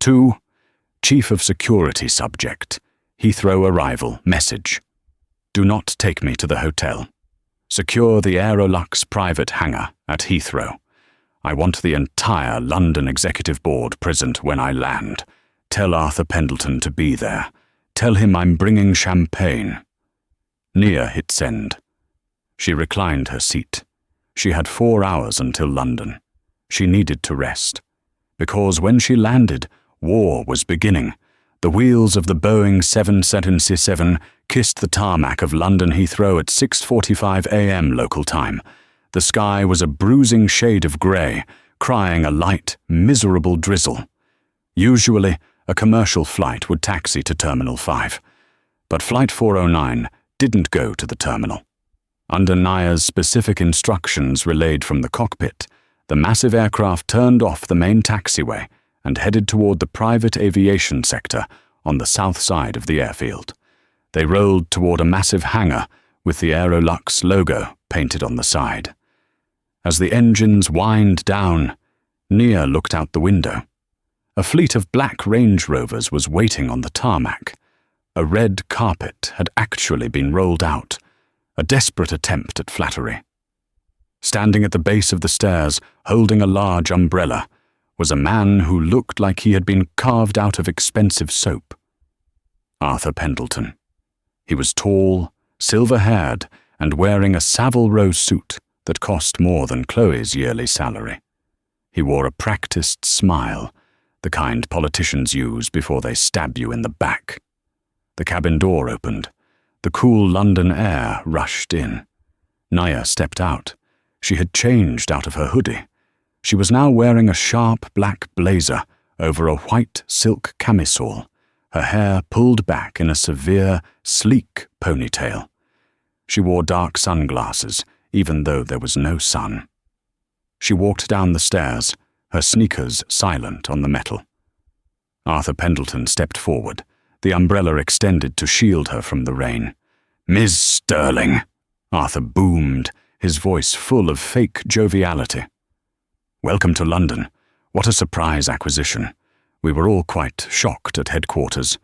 To Chief of Security Subject, Heathrow Arrival, message. "Do not take me to the hotel. Secure the Aerolux private hangar at Heathrow. I want the entire London Executive Board present when I land. Tell Arthur Pendleton to be there. Tell him I'm bringing champagne." Nia hit send. She reclined her seat. She had 4 hours until London. She needed to rest. Because when she landed, war was beginning. The wheels of the Boeing 777 kissed the tarmac of London Heathrow at 6:45 a.m. local time. The sky was a bruising shade of grey, crying a light, miserable drizzle. Usually, a commercial flight would taxi to Terminal 5. But Flight 409 didn't go to the terminal. Under Nia's specific instructions relayed from the cockpit, the massive aircraft turned off the main taxiway and headed toward the private aviation sector on the south side of the airfield. They rolled toward a massive hangar with the Aerolux logo painted on the side. As the engines whined down, Nia looked out the window. A fleet of black Range Rovers was waiting on the tarmac. A red carpet had actually been rolled out, a desperate attempt at flattery. Standing at the base of the stairs, holding a large umbrella, was a man who looked like he had been carved out of expensive soap. Arthur Pendleton. He was tall, silver-haired, and wearing a Savile Row suit that cost more than Chloe's yearly salary. He wore a practiced smile, the kind politicians use before they stab you in the back. The cabin door opened. The cool London air rushed in. Nia stepped out. She had changed out of her hoodie. She was now wearing a sharp black blazer over a white silk camisole, her hair pulled back in a severe, sleek ponytail. She wore dark sunglasses, even though there was no sun. She walked down the stairs, her sneakers silent on the metal. Arthur Pendleton stepped forward, the umbrella extended to shield her from the rain. "Ms. Sterling," Arthur boomed, his voice full of fake joviality. "Welcome to London. What a surprise acquisition. We were all quite shocked at headquarters,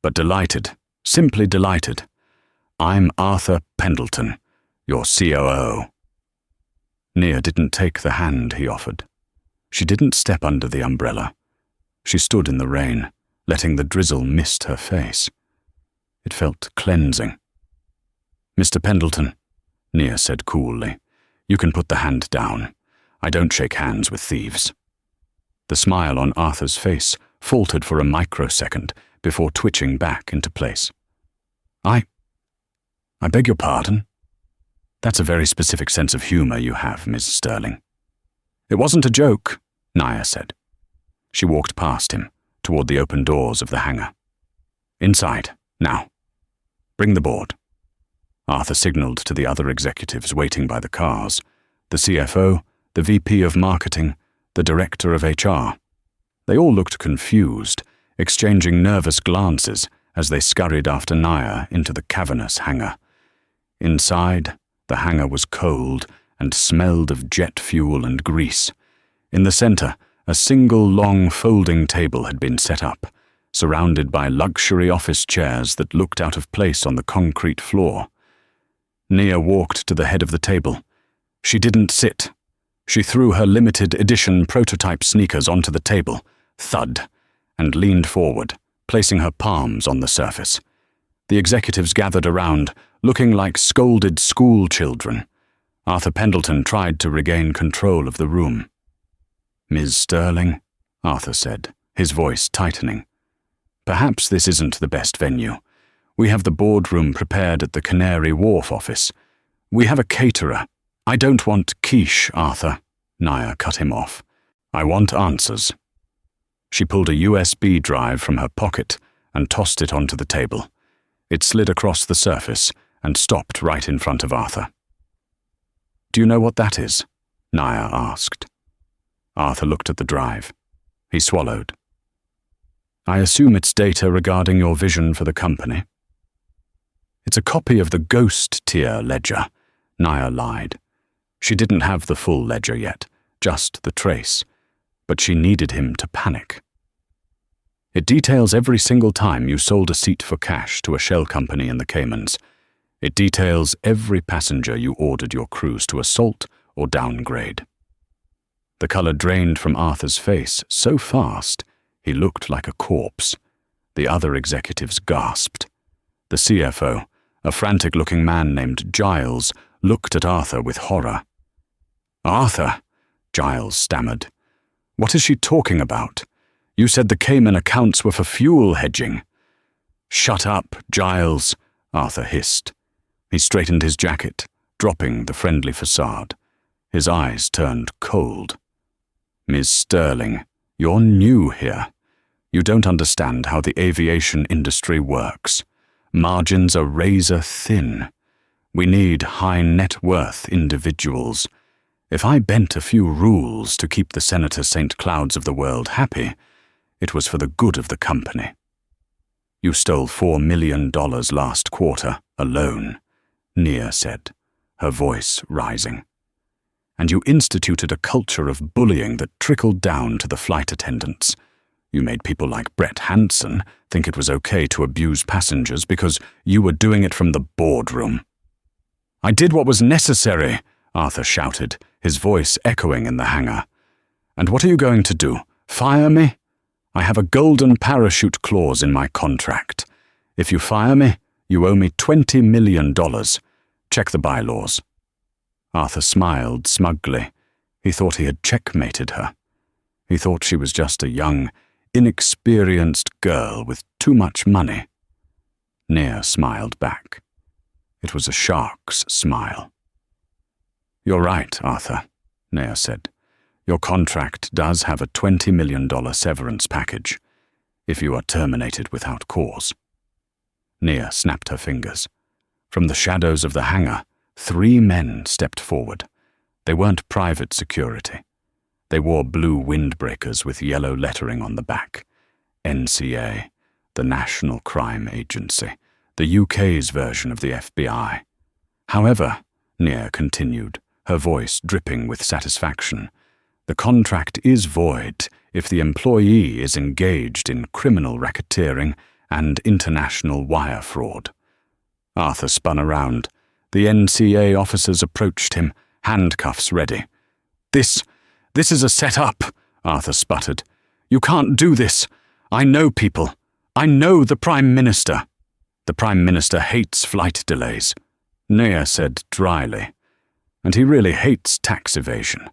but delighted, simply delighted. I'm Arthur Pendleton, your COO." Nia didn't take the hand he offered. She didn't step under the umbrella. She stood in the rain, letting the drizzle mist her face. It felt cleansing. "Mr. Pendleton," Nia said coolly, "you can put the hand down. I don't shake hands with thieves." The smile on Arthur's face faltered for a microsecond before twitching back into place. I beg your pardon? That's a very specific sense of humor you have, Miss Sterling." "It wasn't a joke," Nia said. She walked past him, toward the open doors of the hangar. "Inside, now. Bring the board." Arthur signaled to the other executives waiting by the cars, the CFO, the VP of Marketing, the Director of HR. They all looked confused, exchanging nervous glances as they scurried after Nia into the cavernous hangar. Inside, the hangar was cold and smelled of jet fuel and grease. In the center, a single long folding table had been set up, surrounded by luxury office chairs that looked out of place on the concrete floor. Nia walked to the head of the table. She didn't sit. She threw her limited edition prototype sneakers onto the table, thud, and leaned forward, placing her palms on the surface. The executives gathered around, looking like scolded school children. Arthur Pendleton tried to regain control of the room. "Ms. Sterling," Arthur said, his voice tightening. "Perhaps this isn't the best venue. We have the boardroom prepared at the Canary Wharf office. We have a caterer." "I don't want quiche, Arthur," Nia cut him off. "I want answers." She pulled a USB drive from her pocket and tossed it onto the table. It slid across the surface and stopped right in front of Arthur. "Do you know what that is?" Nia asked. Arthur looked at the drive. He swallowed. "I assume it's data regarding your vision for the company." "It's a copy of the Ghost tier ledger," Nia lied. She didn't have the full ledger yet, just the trace, but she needed him to panic. "It details every single time you sold a seat for cash to a shell company in the Caymans. It details every passenger you ordered your crews to assault or downgrade." The color drained from Arthur's face so fast he looked like a corpse. The other executives gasped. The CFO, a frantic-looking man named Giles, looked at Arthur with horror. "Arthur," Giles stammered. "What is she talking about? You said the Cayman accounts were for fuel hedging." "Shut up, Giles," Arthur hissed. He straightened his jacket, dropping the friendly facade. His eyes turned cold. "Ms. Sterling, you're new here. You don't understand how the aviation industry works. Margins are razor thin. We need high net worth individuals. If I bent a few rules to keep the Senator St. Clouds of the world happy, it was for the good of the company. You stole $4 million last quarter, alone," Nia said, her voice rising. "And you instituted a culture of bullying that trickled down to the flight attendants. You made people like Brett Hansen think it was okay to abuse passengers because you were doing it from the boardroom." "I did what was necessary," Arthur shouted, his voice echoing in the hangar. "And what are you going to do? Fire me? I have a golden parachute clause in my contract. If you fire me, you owe me $20 million. Check the bylaws." Arthur smiled smugly. He thought he had checkmated her. He thought she was just a young, inexperienced girl with too much money. Nia smiled back. It was a shark's smile. "You're right, Arthur," Nia said. "Your contract does have a $20 million severance package, if you are terminated without cause." Nia snapped her fingers. From the shadows of the hangar, 3 men stepped forward. They weren't private security. They wore blue windbreakers with yellow lettering on the back. NCA, the National Crime Agency, the UK's version of the FBI. "However," Nia continued, her voice dripping with satisfaction, "the contract is void if the employee is engaged in criminal racketeering and international wire fraud." Arthur spun around. The NCA officers approached him, handcuffs ready. This is a set-up," Arthur sputtered. "You can't do this. I know people. I know the Prime Minister." "The Prime Minister hates flight delays," Nia said dryly. "And he really hates tax evasion."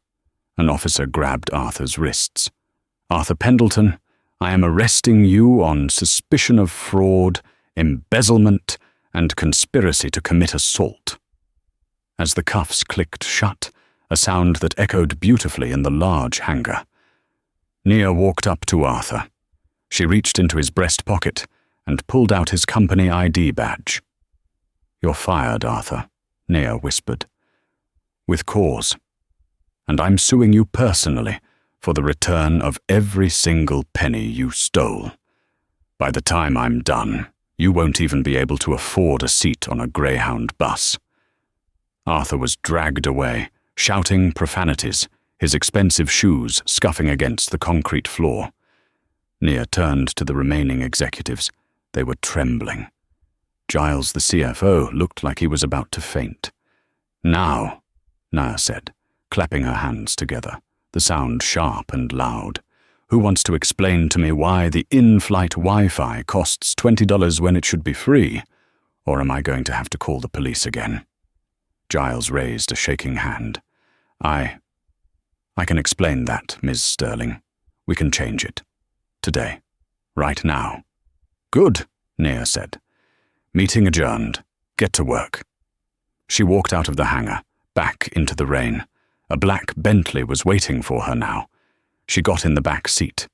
An officer grabbed Arthur's wrists. "Arthur Pendleton, I am arresting you on suspicion of fraud, embezzlement, and conspiracy to commit assault." As the cuffs clicked shut, a sound that echoed beautifully in the large hangar, Nia walked up to Arthur. She reached into his breast pocket and pulled out his company ID badge. "You're fired, Arthur," Nia whispered. "With cause. And I'm suing you personally for the return of every single penny you stole. By the time I'm done, you won't even be able to afford a seat on a Greyhound bus." Arthur was dragged away, shouting profanities, his expensive shoes scuffing against the concrete floor. Nia turned to the remaining executives. They were trembling. Giles, the CFO, looked like he was about to faint. "Now," Nia said, clapping her hands together, the sound sharp and loud. "Who wants to explain to me why the in-flight Wi-Fi costs $20 when it should be free? Or am I going to have to call the police again?" Giles raised a shaking hand. I can explain that, Ms. Sterling. We can change it. Today. Right now." "Good," Nia said. "Meeting adjourned. Get to work." She walked out of the hangar, back into the rain. A black Bentley was waiting for her now. She got in the back seat.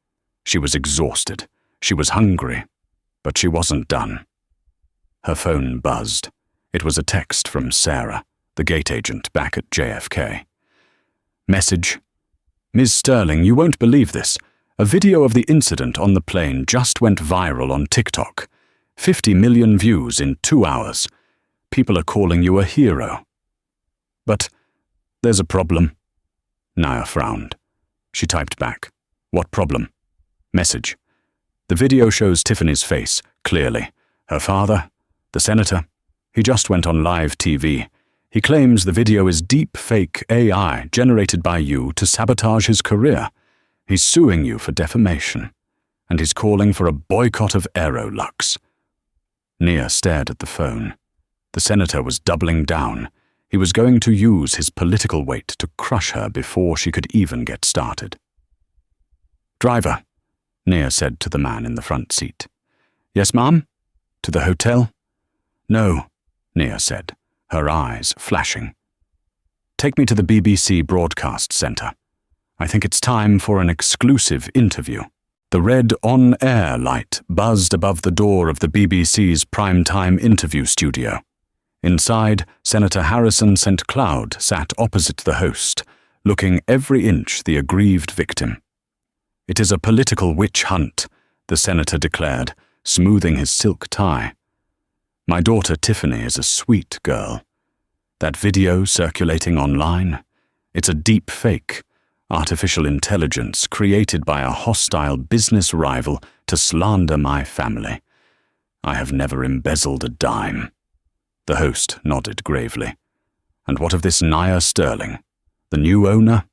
She was exhausted. She was hungry. But she wasn't done. Her phone buzzed. It was a text from Sarah, the gate agent back at JFK. Message: "Ms. Sterling, you won't believe this. A video of the incident on the plane just went viral on TikTok. 50 million views in 2 hours. People are calling you a hero." "But there's a problem." Nia frowned. She typed back, "What problem?" Message: "The video shows Tiffany's face, clearly. Her father, the senator, he just went on live TV. He claims the video is deep fake AI generated by you to sabotage his career. He's suing you for defamation, and he's calling for a boycott of Aerolux. Nia stared at the phone. The senator was doubling down. He was going to use his political weight to crush her before she could even get started. "Driver," Nia said to the man in the front seat. "Yes, ma'am? To the hotel?" "No," Nia said, her eyes flashing. "Take me to the BBC Broadcast Centre. I think it's time for an exclusive interview." The red on-air light buzzed above the door of the BBC's primetime interview studio. Inside, Senator Harrison St. Cloud sat opposite the host, looking every inch the aggrieved victim. "It is a political witch hunt," the senator declared, smoothing his silk tie. "My daughter Tiffany is a sweet girl. That video circulating online, it's a deep fake, artificial intelligence created by a hostile business rival to slander my family. I have never embezzled a dime." The host nodded gravely. "And what of this Nia Sterling, the new owner?"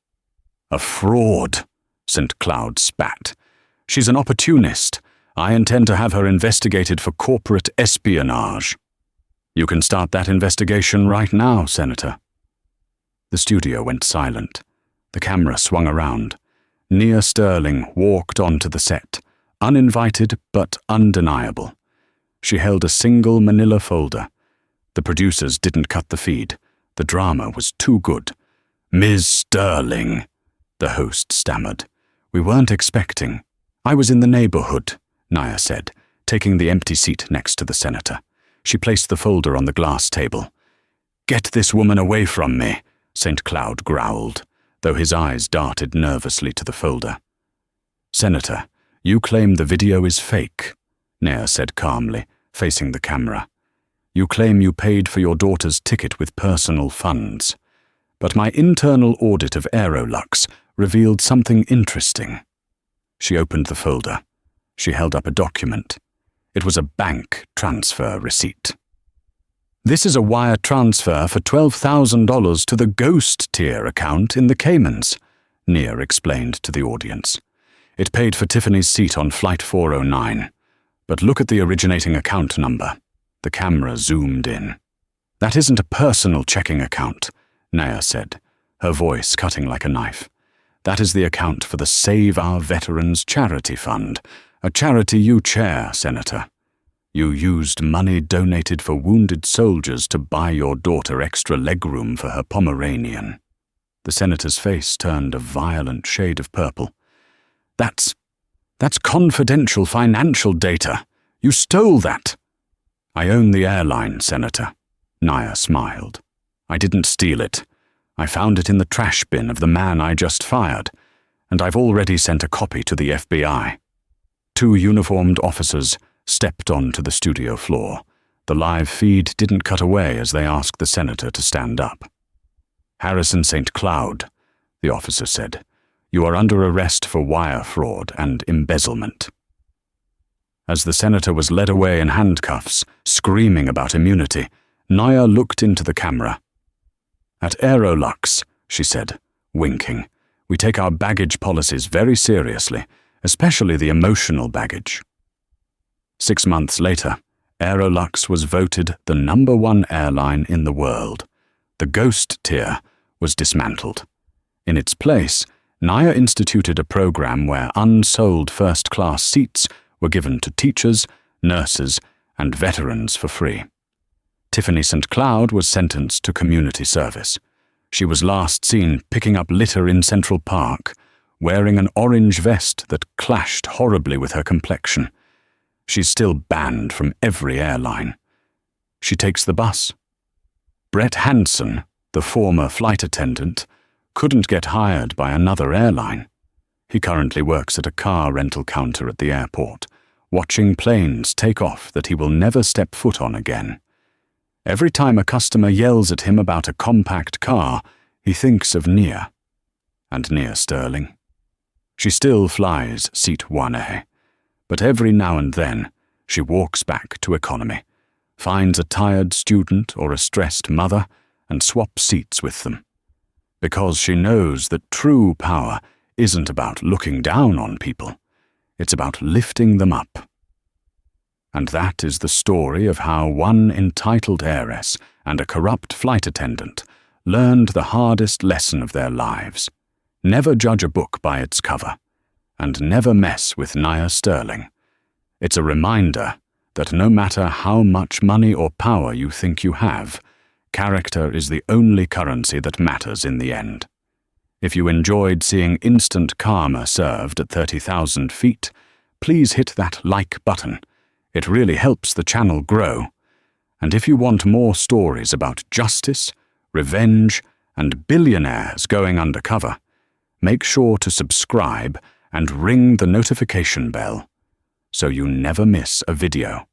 "A fraud," St. Cloud spat. "She's an opportunist. I intend to have her investigated for corporate espionage." "You can start that investigation right now, Senator." The studio went silent. The camera swung around. Nia Sterling walked onto the set, uninvited but undeniable. She held a single manila folder. The producers didn't cut the feed. The drama was too good. "Ms. Sterling," the host stammered. "We weren't expecting." "I was in the neighborhood," Nia said, taking the empty seat next to the senator. She placed the folder on the glass table. "Get this woman away from me," St. Cloud growled, though his eyes darted nervously to the folder. "Senator, you claim the video is fake," Nia said calmly, facing the camera. "You claim you paid for your daughter's ticket with personal funds. But my internal audit of Aerolux revealed something interesting." She opened the folder. She held up a document. It was a bank transfer receipt. "This is a wire transfer for $12,000 to the Ghost tier account in the Caymans," Nia explained to the audience. "It paid for Tiffany's seat on Flight 409. But look at the originating account number." The camera zoomed in. "That isn't a personal checking account," Nia said, her voice cutting like a knife. "That is the account for the Save Our Veterans Charity Fund, a charity you chair, Senator. You used money donated for wounded soldiers to buy your daughter extra legroom for her Pomeranian." The senator's face turned a violent shade of purple. That's confidential financial data. You stole that." "I own the airline, Senator," Nia smiled. "I didn't steal it. I found it in the trash bin of the man I just fired, and I've already sent a copy to the FBI." Two uniformed officers stepped onto the studio floor. The live feed didn't cut away as they asked the senator to stand up. "Harrison St. Cloud," the officer said, "you are under arrest for wire fraud and embezzlement." As the senator was led away in handcuffs, screaming about immunity, Nia looked into the camera. "At Aerolux," she said, winking, "we take our baggage policies very seriously, especially the emotional baggage." 6 months later, Aerolux was voted the #1 airline in the world. The Ghost tier was dismantled. In its place, Nia instituted a program where unsold first-class seats were given to teachers, nurses, and veterans for free. Tiffany St. Cloud was sentenced to community service. She was last seen picking up litter in Central Park, wearing an orange vest that clashed horribly with her complexion. She's still banned from every airline. She takes the bus. Brett Hansen, the former flight attendant, couldn't get hired by another airline. He currently works at a car rental counter at the airport, watching planes take off that he will never step foot on again. Every time a customer yells at him about a compact car, he thinks of Nia. And Nia Sterling. She still flies seat 1A, but every now and then she walks back to economy, finds a tired student or a stressed mother, and swap seats with them. Because she knows that true power isn't about looking down on people, it's about lifting them up. And that is the story of how one entitled heiress and a corrupt flight attendant learned the hardest lesson of their lives. Never judge a book by its cover, and never mess with Nia Sterling. It's a reminder that no matter how much money or power you think you have, character is the only currency that matters in the end. If you enjoyed seeing instant karma served at 30,000 feet, please hit that like button. It really helps the channel grow. And if you want more stories about justice, revenge, and billionaires going undercover, make sure to subscribe and ring the notification bell so you never miss a video.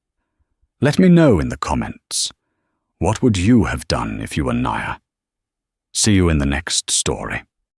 Let me know in the comments, what would you have done if you were Nia? See you in the next story.